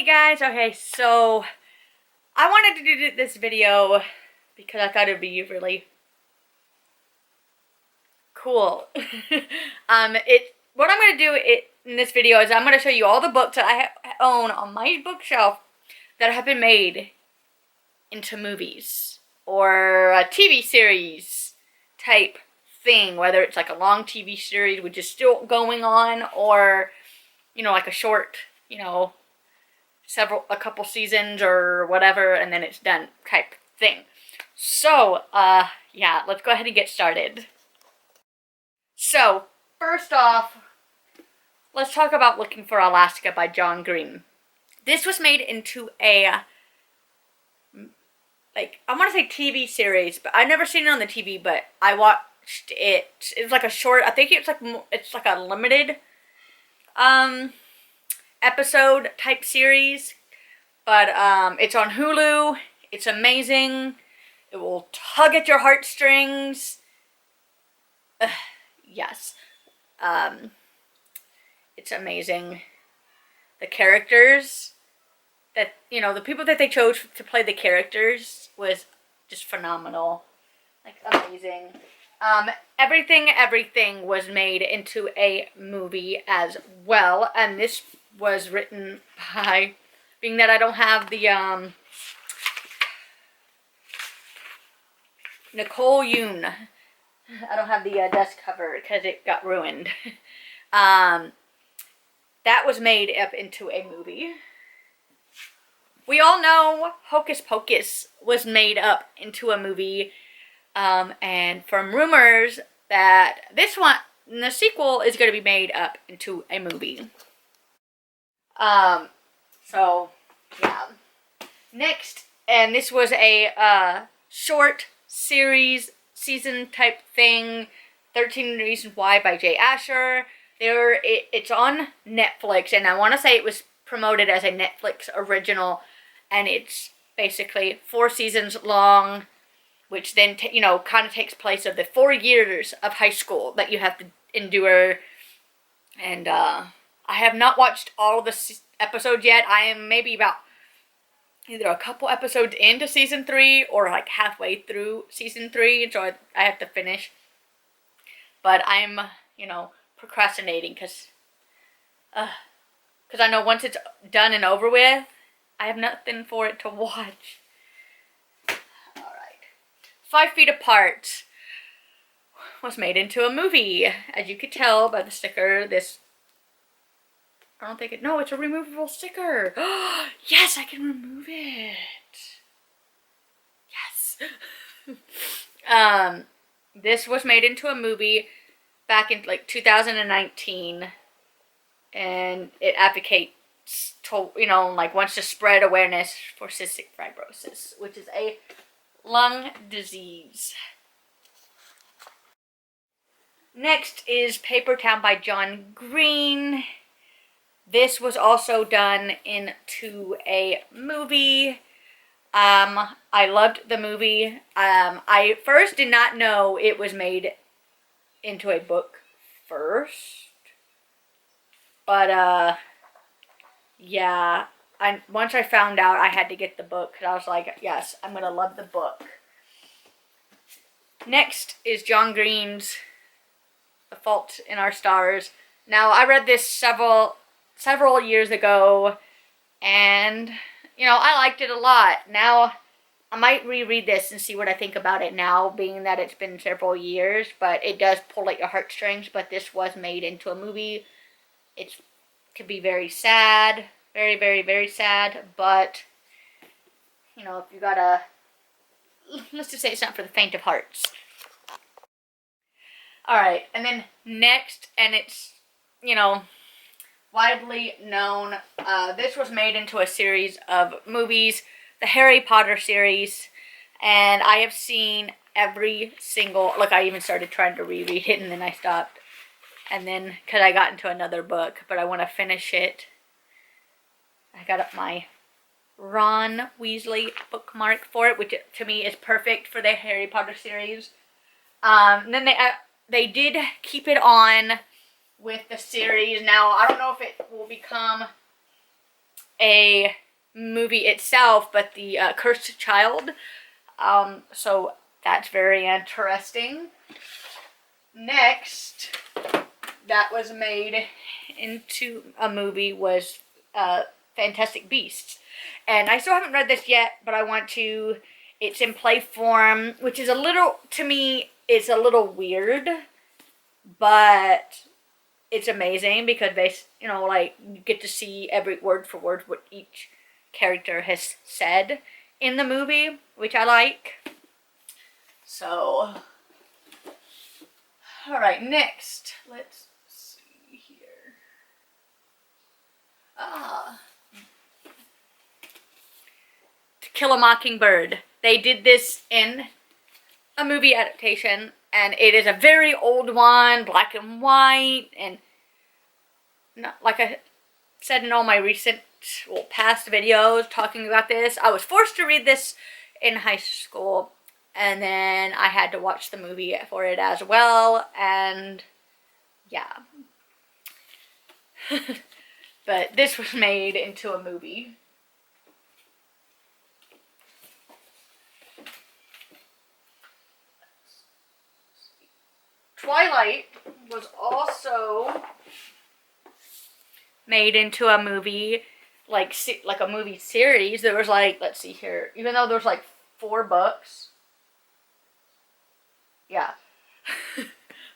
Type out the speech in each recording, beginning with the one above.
Hey guys, okay, so I wanted to do this video because I thought it'd be really cool. What I'm gonna do in this video is I'm gonna show you all the books that I own on my bookshelf that have been made into movies or a TV series type thing, whether it's like a long TV series which is still going on, or like a short, a couple seasons or whatever, and then it's done type thing. So, yeah, let's go ahead and get started. So, first off, let's talk about Looking for Alaska by John Green. This was made into a, I want to say TV series, but I've never seen it on the TV, but I watched it. It was like a short, I think it's like a limited, episode type series, but it's on Hulu. It's amazing. It will tug at your heartstrings. Yes. It's amazing. The characters that, the people that they chose to play the characters was just phenomenal. Like, amazing. Everything was made into a movie as well, and this was written by, being that I don't have the, Nicole Yoon. I don't have the desk cover because it got ruined. That was made up into a movie. We all know Hocus Pocus was made up into a movie, and from rumors that this one, the sequel, is going to be made up into a movie. So, yeah. Next, and this was a, short series, season type thing, 13 Reasons Why by Jay Asher. It's on Netflix, and I want to say it was promoted as a Netflix original, and it's basically 4 seasons long, which then, kind of takes place of the 4 years of high school that you have to endure. And, I have not watched all the episodes yet. I am maybe about either a couple episodes into season 3 or like halfway through season 3, so I have to finish. But I'm, procrastinating because I know once it's done and over with, I have nothing for it to watch. Alright. 5 Feet Apart was made into a movie. As you could tell by the sticker, no, it's a removable sticker. Yes, I can remove it. Yes. This was made into a movie back in 2019, and it advocates wants to spread awareness for cystic fibrosis, which is a lung disease. Next is Paper Town by John Green. This was also done into a movie. I loved the movie. I first did not know it was made into a book first. But, yeah. Once I found out, I had to get the book, because I was like, yes, I'm going to love the book. Next is John Green's The Fault in Our Stars. Now, I read this several years ago, and I liked it a lot. Now I might reread this and see what I think about it now, being that it's been several years, but it does pull at your heartstrings. But this was made into a movie. It could be very sad, very, very, very sad, but if you gotta, let's just say it's not for the faint of hearts. Alright, and then next, and it's widely known, this was made into a series of movies, the Harry Potter series, and I have seen every single, I even started trying to reread it, and then I stopped, and then, because I got into another book, but I want to finish it. I got up my Ron Weasley bookmark for it, which to me is perfect for the Harry Potter series. And then they did keep it on with the series. Now, I don't know if it will become a movie itself, but the Cursed Child. So that's very interesting. Next, that was made into a movie was Fantastic Beasts. And I still haven't read this yet, but I want to. It's in play form, which is a little, to me, it's a little weird, but it's amazing because they, you know, like, you get to see every word for word what each character has said in the movie, which I like. So, alright, next, let's see here. To Kill a Mockingbird. They did this in a movie adaptation, and it is a very old one, black and white, and not, like I said in all my recent, well, past videos talking about this, I was forced to read this in high school, and then I had to watch the movie for it as well, and yeah. But this was made into a movie. Twilight was also made into a movie, like a movie series. There was like, let's see here, even though there was like 4 books. Yeah.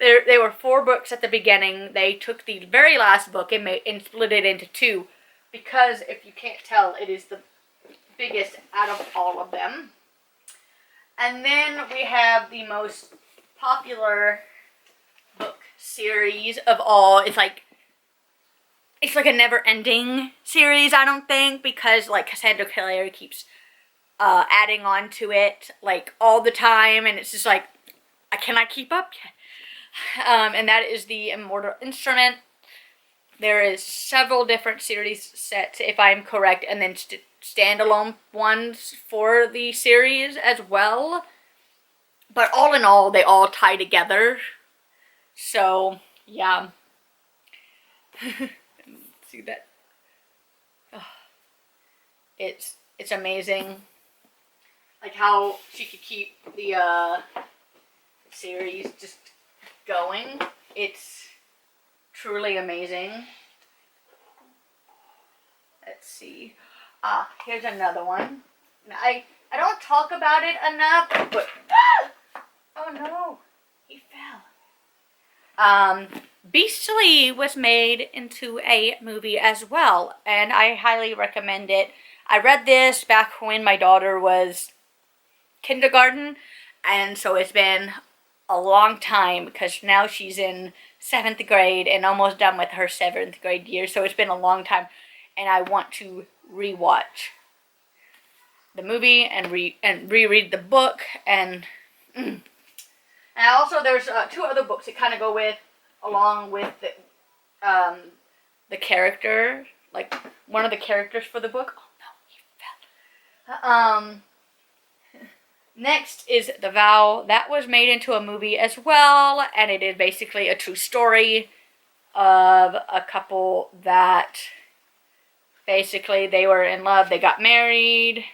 There were 4 books at the beginning. They took the very last book and split it into 2. Because, if you can't tell, it is the biggest out of all of them. And then we have the most popular book series of all. It's like a never-ending series, I don't think, because like Cassandra Clare keeps adding on to it like all the time, and it's just like I cannot keep up. And that is The Immortal Instrument. There is several different series sets, if I'm correct, and then standalone ones for the series as well. But all in all, they all tie together. So, yeah. See that? Oh, it's amazing. Like how she could keep the series just going. It's truly amazing. Let's see. Here's another one. I don't talk about it enough, but oh no, he fell. Beastly was made into a movie as well, and I highly recommend it. I read this back when my daughter was kindergarten, and so it's been a long time because now she's in 7th grade and almost done with her 7th grade year, so it's been a long time, and I want to rewatch the movie and reread the book, and also there's 2 other books that kind of go along with the character, like one of the characters for the book. Oh no, he fell. Next is The Vow. That was made into a movie as well, and it is basically a true story of a couple that basically they were in love, they got married,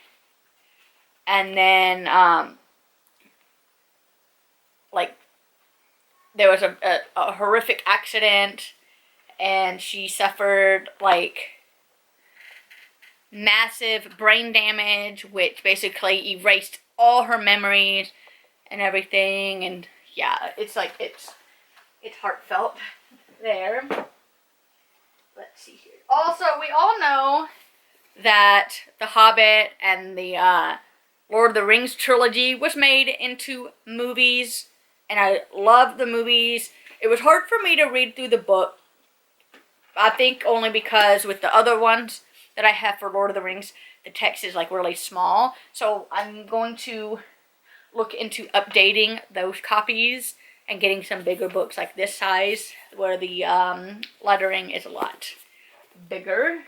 and then like there was a horrific accident, and she suffered like massive brain damage, which basically erased all her memories and everything, and yeah, it's like it's heartfelt there. Let's see here. Also, we all know that The Hobbit and the Lord of the Rings trilogy was made into movies, and I love the movies. It was hard for me to read through the book, I think only because with the other ones that I have for Lord of the Rings, the text is like really small. So I'm going to look into updating those copies and getting some bigger books like this size where the lettering is a lot bigger.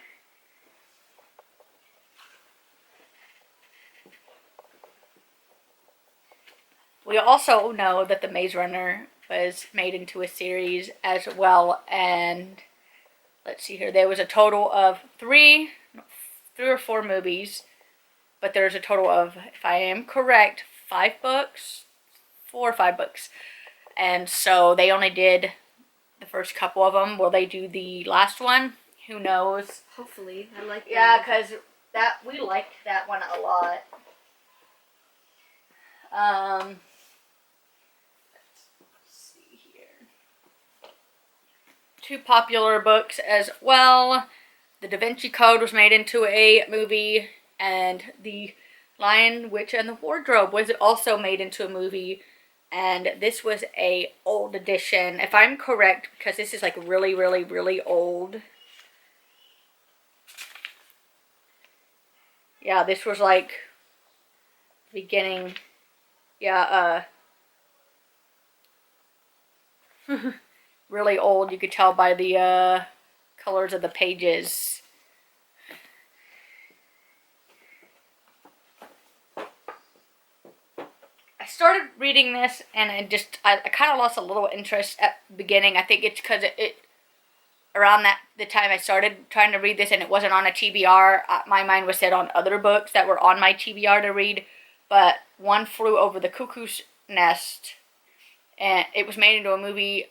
We also know that The Maze Runner was made into a series as well, and let's see here, there was a total of 3 or 4 movies, but there's a total of, if I am correct, 5 books, 4 or 5 books. And so they only did the first couple of them. Will they do the last one? Who knows? Hopefully. I like that. Yeah, because we liked that one a lot. Let's see here. 2 popular books as well. The Da Vinci Code was made into a movie, and The Lion, Witch, and the Wardrobe was also made into a movie. And this was a old edition, if I'm correct, because this is like really, really, really old. Yeah, this was like beginning. Yeah, really old. You could tell by the colors of the pages. I started reading this and I kind of lost a little interest at the beginning. I think it's because it around the time I started trying to read this and it wasn't on a TBR. My mind was set on other books that were on my TBR to read. But One Flew Over the Cuckoo's Nest, and it was made into a movie.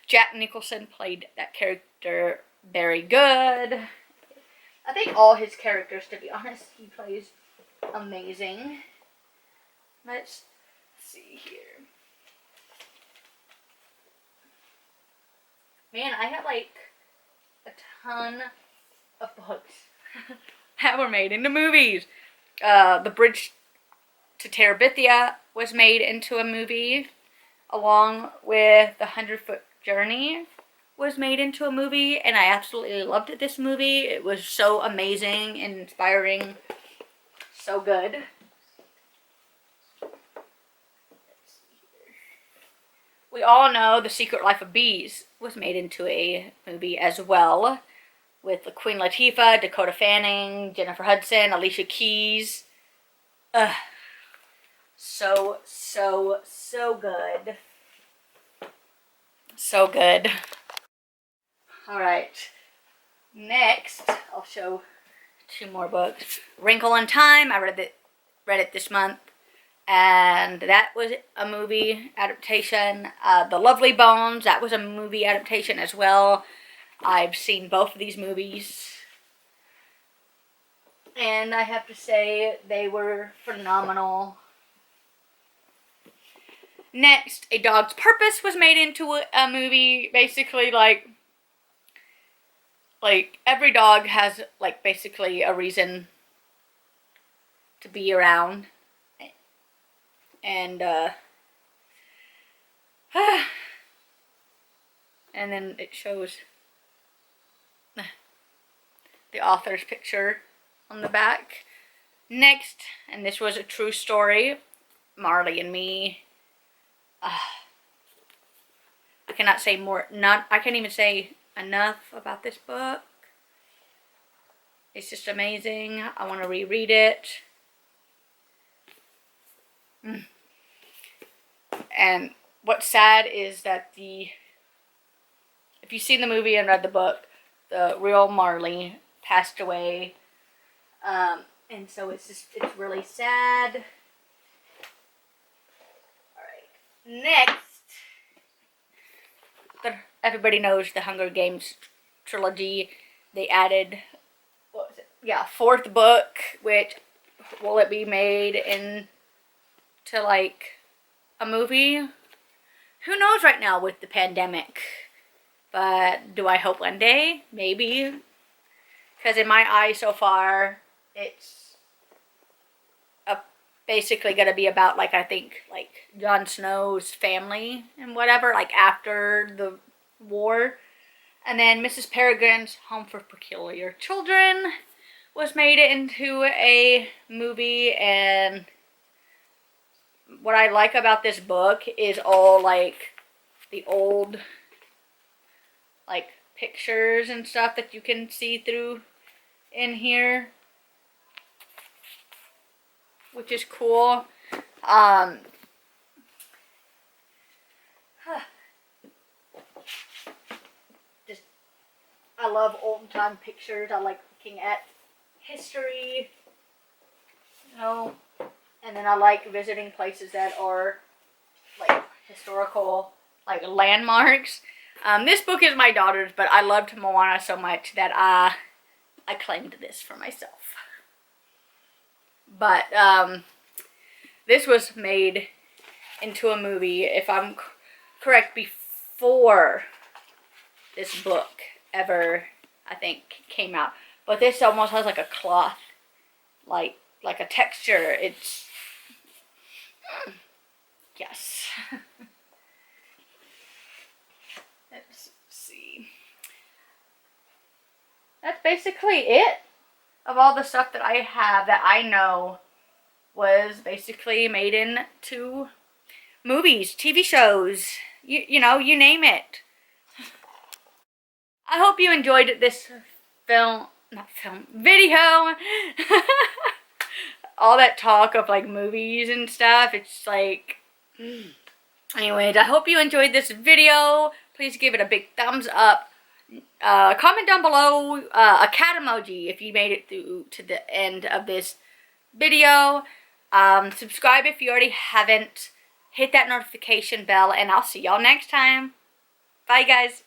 Jack Nicholson played that character very good. I think all his characters, to be honest, he plays amazing. Let's see here. Man, I have like a ton of books that were made into movies. The Bridge to Terabithia was made into a movie, along with The 100-Foot Journey was made into a movie, and I absolutely loved this movie. It was so amazing and inspiring, so good. We all know The Secret Life of Bees was made into a movie as well, with Queen Latifah, Dakota Fanning, Jennifer Hudson, Alicia Keys. So good. So good. Alright. Next, I'll show 2 more books. Wrinkle in Time, I read it this month. And that was a movie adaptation. The Lovely Bones, that was a movie adaptation as well. I've seen both of these movies. And I have to say, they were phenomenal. Next, A Dog's Purpose was made into a movie. Basically, like every dog has, like, basically a reason to be around. And, and then it shows the author's picture on the back. Next, and this was a true story, Marley and Me. I cannot say more. I can't even say enough about this book. It's just amazing. I want to reread it. And what's sad is that if you've seen the movie and read the book, the real Marley passed away. And so it's really sad. Alright. Next, everybody knows the Hunger Games trilogy. They added, what was it? Yeah, 4th book, which, will it be made into like a movie? Who knows right now with the pandemic. But do I hope one day? Maybe. Because in my eyes so far, it's basically going to be about, like, I think, like, Jon Snow's family and whatever, like, after the war. And then Mrs. Peregrine's Home for Peculiar Children was made into a movie, and what I like about this book is all, like, the old, like, pictures and stuff that you can see through in here, which is cool. I love old time pictures. I like looking at history, you know, and then I like visiting places that are like historical, like landmarks. This book is my daughter's, but I loved Moana so much that I claimed this for myself. But this was made into a movie, if I'm correct, before this book ever, I think, came out. But this almost has like a cloth, like a texture. It's, yes. Let's see. That's basically it of all the stuff that I have that I know was basically made into movies, TV shows, you know, you name it. I hope you enjoyed this video. All that talk of like movies and stuff, it's like, anyways, I hope you enjoyed this video. Please give it a big thumbs up. Comment down below a cat emoji if you made it through to the end of this video. Subscribe if you already haven't. Hit that notification bell, and I'll see y'all next time. Bye, guys.